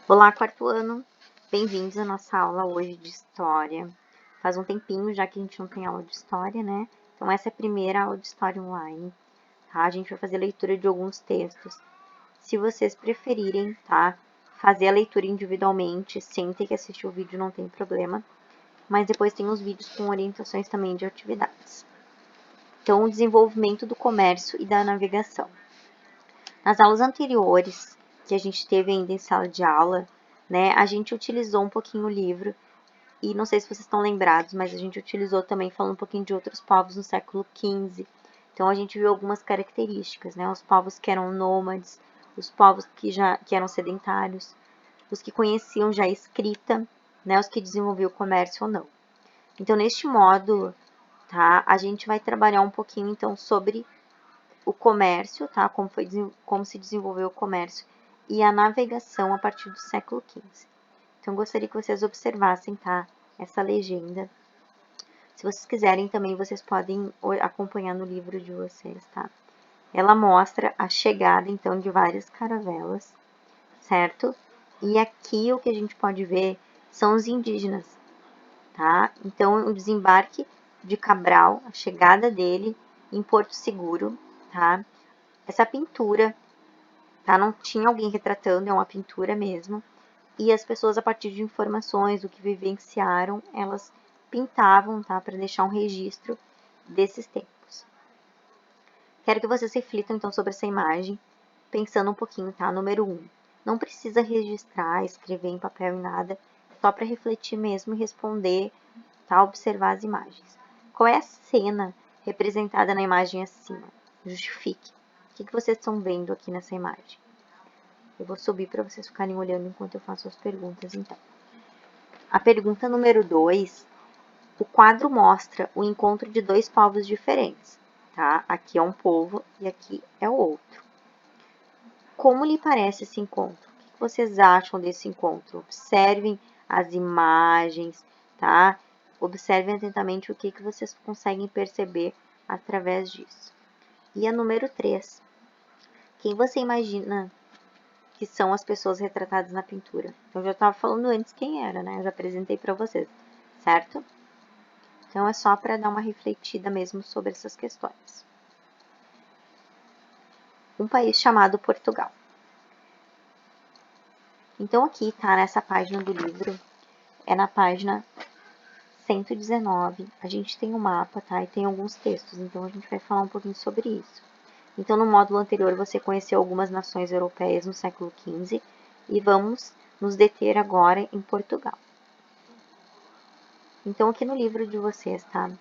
Olá, quarto ano! Bem-vindos à nossa aula hoje de História. Faz um tempinho já que a gente não tem aula de História, né? Então essa é a primeira aula de História online, tá? A gente vai fazer leitura de alguns textos. Se vocês preferirem, tá? Fazer a leitura individualmente, sem ter que assistir o vídeo, não tem problema. Mas depois tem os vídeos com orientações também de atividades. Então, o desenvolvimento do comércio e da navegação. Nas aulas anteriores, que a gente teve ainda em sala de aula, né, a gente utilizou um pouquinho o livro, e não sei se vocês estão lembrados, mas a gente utilizou também falando um pouquinho de outros povos no século XV. Então a gente viu algumas características, né, os povos que eram nômades, os povos que eram sedentários, os que conheciam já a escrita, né, os que desenvolviam o comércio ou não. Então neste módulo, tá, a gente vai trabalhar um pouquinho então sobre o comércio, tá? Como se desenvolveu o comércio e a navegação a partir do século XV. Então, gostaria que vocês observassem, tá? Essa legenda. Se vocês quiserem também, vocês podem acompanhar no livro de vocês, tá? Ela mostra a chegada, então, de várias caravelas, certo? E aqui o que a gente pode ver são os indígenas, tá? Então, o desembarque de Cabral, a chegada dele em Porto Seguro, tá? Essa pintura, tá? Não tinha alguém retratando, é uma pintura mesmo. E as pessoas, a partir de informações do que vivenciaram, elas pintavam, tá? Para deixar um registro desses tempos. Quero que vocês reflitam, então, sobre essa imagem, pensando um pouquinho, tá? Número 1. Não precisa registrar, escrever em papel e nada, só para refletir mesmo e responder, tá? Observar as imagens. Qual é a cena representada na imagem acima? Justifique. O que vocês estão vendo aqui nessa imagem? Eu vou subir para vocês ficarem olhando enquanto eu faço as perguntas, então. A pergunta número 2. O quadro mostra o encontro de dois povos diferentes, tá? Aqui é um povo e aqui é o outro. Como lhe parece esse encontro? O que vocês acham desse encontro? Observem as imagens, tá? Observem atentamente o que vocês conseguem perceber através disso. E a número 3. Quem você imagina que são as pessoas retratadas na pintura? Eu já estava falando antes quem era, né? Eu já apresentei para vocês, certo? Então, é só para dar uma refletida mesmo sobre essas questões. Um país chamado Portugal. Então, aqui tá nessa página do livro, é na página 119, a gente tem um mapa, tá? E tem alguns textos, então a gente vai falar um pouquinho sobre isso. Então, no módulo anterior, você conheceu algumas nações europeias no século XV e vamos nos deter agora em Portugal. Então, aqui no livro de vocês, tá?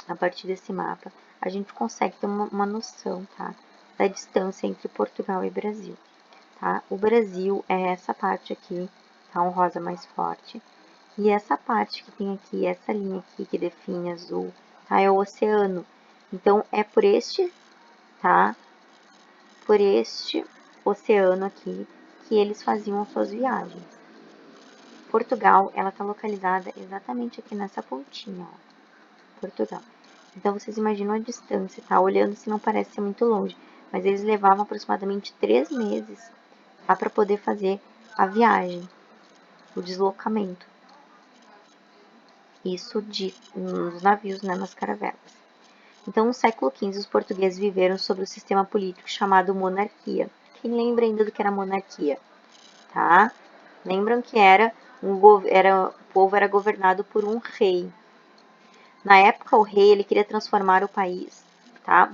A partir desse mapa, a gente consegue ter uma noção, tá? Da distância entre Portugal e Brasil, tá? O Brasil é essa parte aqui, tá? Um rosa mais forte. E essa parte que tem aqui, essa linha aqui que define azul, tá? É o oceano. Então, é por este, tá? Por este oceano aqui que eles faziam as suas viagens. Portugal, ela tá localizada exatamente aqui nessa pontinha, ó. Portugal. Então, vocês imaginam a distância, tá? Olhando se não parece ser muito longe, mas eles levavam aproximadamente 3 meses, tá? Para poder fazer a viagem, o deslocamento. Isso nos navios, né? Nas caravelas. Então, no século XV, os portugueses viveram sob o sistema político chamado monarquia. Quem lembra ainda do que era monarquia? Tá? Lembram que o povo era governado por um rei. Na época, o rei ele queria transformar o país, tá?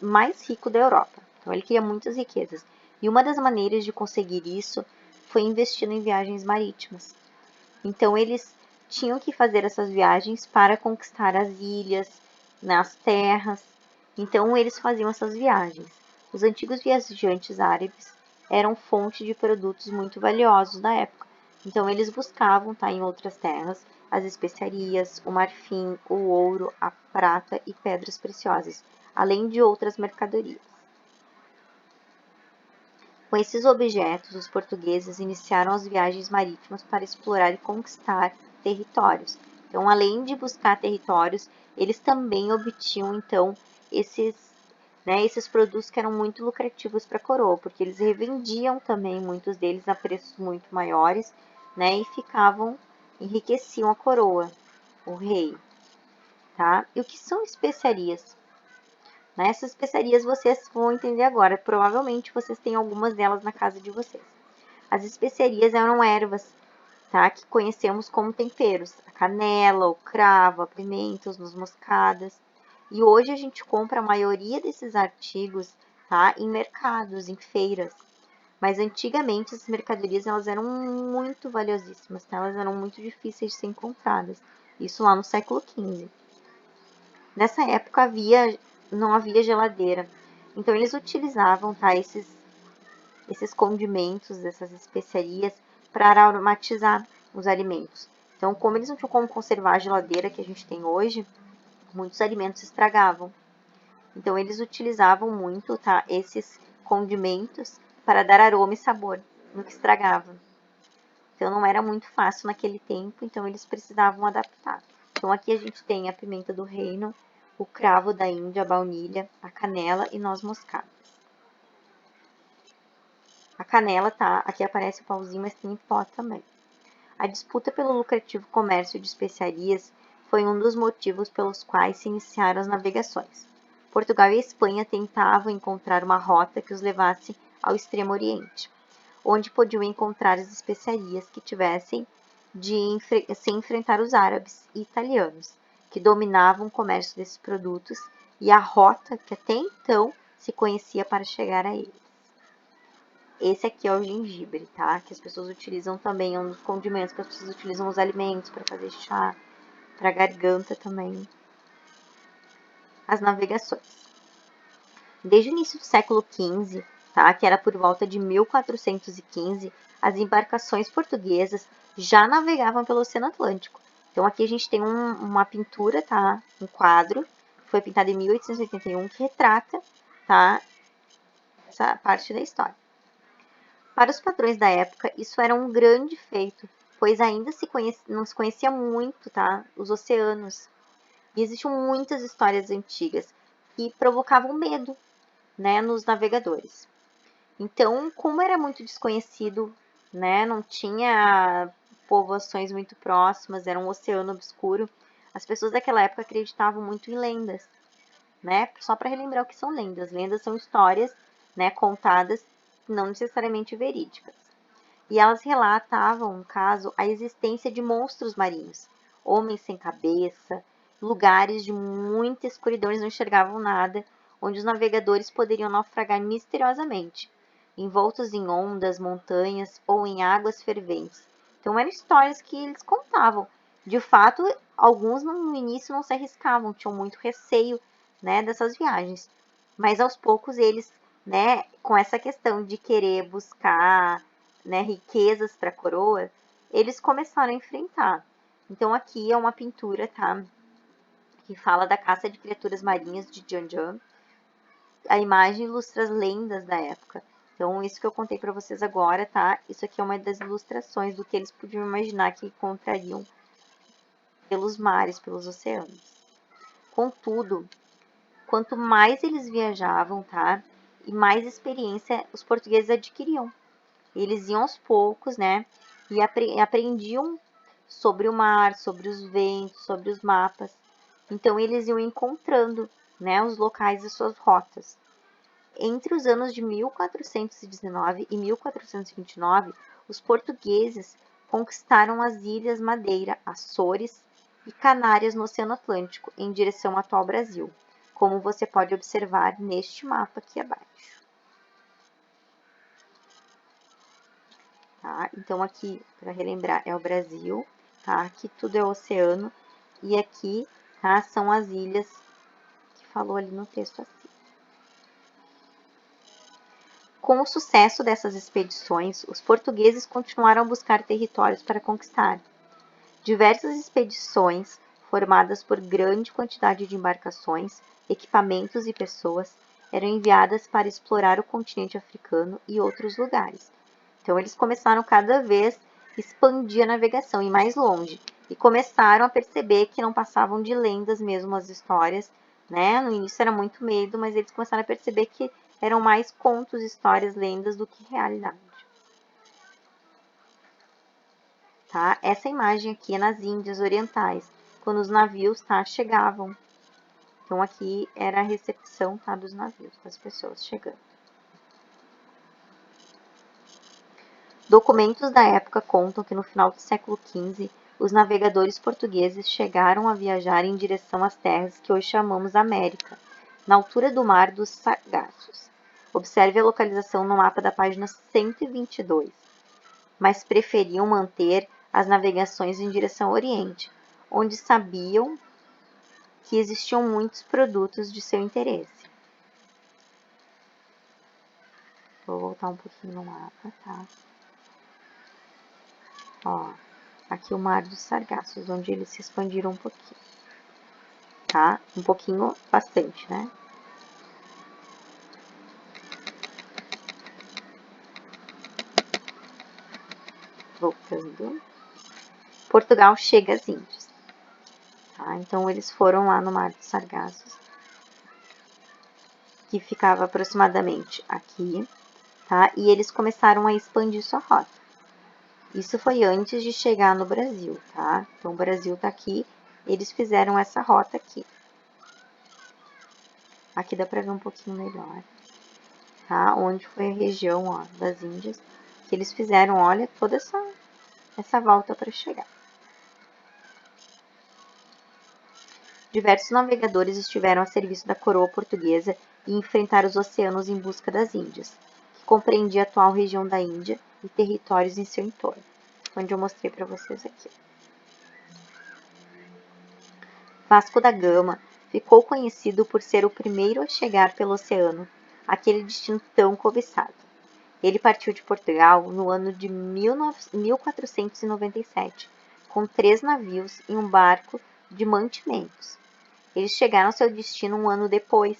Mais rico da Europa. Então, ele queria muitas riquezas. E uma das maneiras de conseguir isso foi investindo em viagens marítimas. Então, eles tinham que fazer essas viagens para conquistar as ilhas, nas terras. Então, eles faziam essas viagens. Os antigos viajantes árabes eram fonte de produtos muito valiosos da época. Então, eles buscavam, tá, em outras terras, as especiarias, o marfim, o ouro, a prata e pedras preciosas, além de outras mercadorias. Com esses objetos, os portugueses iniciaram as viagens marítimas para explorar e conquistar territórios. Então, além de buscar territórios, eles também obtinham, então, esses né, esses produtos que eram muito lucrativos para a coroa, porque eles revendiam também muitos deles a preços muito maiores, né, e enriqueciam a coroa, o rei, tá? E o que são especiarias? Né, essas especiarias vocês vão entender agora, provavelmente vocês têm algumas delas na casa de vocês. As especiarias eram ervas, tá, que conhecemos como temperos, a canela, o cravo, a pimenta, os noz moscadas. E hoje a gente compra a maioria desses artigos, tá, em mercados, em feiras. Mas antigamente essas mercadorias elas eram muito valiosíssimas, tá? Elas eram muito difíceis de ser encontradas. Isso lá no século XV. Nessa época não havia geladeira. Então eles utilizavam, tá, esses condimentos, essas especiarias para aromatizar os alimentos. Então, como eles não tinham como conservar a geladeira que a gente tem hoje, muitos alimentos estragavam. Então, eles utilizavam muito, tá, esses condimentos para dar aroma e sabor no que estragava. Então, não era muito fácil naquele tempo, então eles precisavam adaptar. Então, aqui a gente tem a pimenta do reino, o cravo da Índia, a baunilha, a canela e noz moscada. A canela, tá? Aqui aparece o pauzinho, mas tem em pó também. A disputa pelo lucrativo comércio de especiarias foi um dos motivos pelos quais se iniciaram as navegações. Portugal e a Espanha tentavam encontrar uma rota que os levasse ao Extremo Oriente, onde podiam encontrar as especiarias que tivessem de se enfrentar os árabes e italianos, que dominavam o comércio desses produtos e a rota que até então se conhecia para chegar a eles. Esse aqui é o gengibre, tá? Que as pessoas utilizam também, é um dos condimentos que as pessoas utilizam nos alimentos para fazer chá, para garganta também. As navegações. Desde o início do século XV, tá? Que era por volta de 1415, as embarcações portuguesas já navegavam pelo Oceano Atlântico. Então aqui a gente tem uma pintura, tá? Um quadro, que foi pintado em 1881, que retrata, tá? Essa parte da história. Para os padrões da época, isso era um grande feito, pois ainda não se conhecia muito, tá, os oceanos. E existiam muitas histórias antigas que provocavam medo, né, nos navegadores. Então, como era muito desconhecido, né, não tinha povoações muito próximas, era um oceano obscuro, as pessoas daquela época acreditavam muito em lendas, né? Só para relembrar o que são lendas. Lendas são histórias, né, contadas, não necessariamente verídicas. E elas relatavam, no caso, a existência de monstros marinhos, homens sem cabeça, lugares de muita escuridão, eles não enxergavam nada, onde os navegadores poderiam naufragar misteriosamente, envoltos em ondas, montanhas ou em águas ferventes. Então eram histórias que eles contavam. De fato, alguns no início não se arriscavam, tinham muito receio, né, dessas viagens. Mas aos poucos eles, né, com essa questão de querer buscar, né, riquezas para a coroa, eles começaram a enfrentar. Então aqui é uma pintura, tá, que fala da caça de criaturas marinhas de Janjan. A imagem ilustra as lendas da época. Então isso que eu contei para vocês agora, tá? Isso aqui é uma das ilustrações do que eles podiam imaginar que encontrariam pelos mares, pelos oceanos. Contudo, quanto mais eles viajavam, tá? E mais experiência os portugueses adquiriam. Eles iam aos poucos, né? E aprendiam sobre o mar, sobre os ventos, sobre os mapas. Então eles iam encontrando, né, os locais e suas rotas. Entre os anos de 1419 e 1429, os portugueses conquistaram as ilhas Madeira, Açores e Canárias no Oceano Atlântico, em direção ao atual Brasil, como você pode observar neste mapa aqui abaixo. Tá? Então, aqui, para relembrar, é o Brasil, tá? Aqui tudo é oceano, e aqui, tá, são as ilhas que falou ali no texto acima. Com o sucesso dessas expedições, os portugueses continuaram a buscar territórios para conquistar. Diversas expedições, formadas por grande quantidade de embarcações, equipamentos e pessoas, eram enviadas para explorar o continente africano e outros lugares. Então, eles começaram cada vez a expandir a navegação e mais longe, e começaram a perceber que não passavam de lendas mesmo as histórias, né? No início era muito medo, mas eles começaram a perceber que eram mais contos, histórias, lendas do que realidade. Tá? Essa imagem aqui é nas Índias Orientais, quando os navios, tá, chegavam. Então aqui era a recepção, tá, dos navios, das pessoas chegando. Documentos da época contam que no final do século XV, os navegadores portugueses chegaram a viajar em direção às terras que hoje chamamos América, na altura do Mar dos Sargassos. Observe a localização no mapa da página 122, mas preferiam manter as navegações em direção ao Oriente, onde sabiam que existiam muitos produtos de seu interesse. Vou voltar um pouquinho no mapa, tá? Ó, aqui o Mar dos Sargassos, onde eles se expandiram um pouquinho, tá? Um pouquinho, bastante, né? Voltando. Portugal chega às Índias, tá? Então, eles foram lá no Mar dos Sargassos, que ficava aproximadamente aqui, tá? E eles começaram a expandir sua rota. Isso foi antes de chegar no Brasil, tá? Então, o Brasil tá aqui, eles fizeram essa rota aqui. Aqui dá pra ver um pouquinho melhor, tá? Onde foi a região, ó, das Índias, que eles fizeram, olha, toda essa volta para chegar. Diversos navegadores estiveram a serviço da coroa portuguesa e enfrentaram os oceanos em busca das Índias, que compreendia a atual região da Índia e territórios em seu entorno, onde eu mostrei para vocês aqui. Vasco da Gama ficou conhecido por ser o primeiro a chegar pelo oceano, aquele destino tão cobiçado. Ele partiu de Portugal no ano de 1497, com 3 navios e um barco de mantimentos. Eles chegaram ao seu destino um ano depois,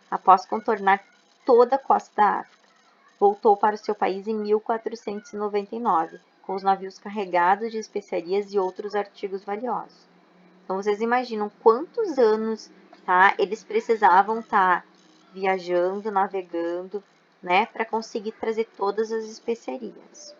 após contornar toda a costa da África. Voltou para o seu país em 1499, com os navios carregados de especiarias e outros artigos valiosos. Então, vocês imaginam quantos anos, tá, eles precisavam estar viajando, navegando, né, para conseguir trazer todas as especiarias.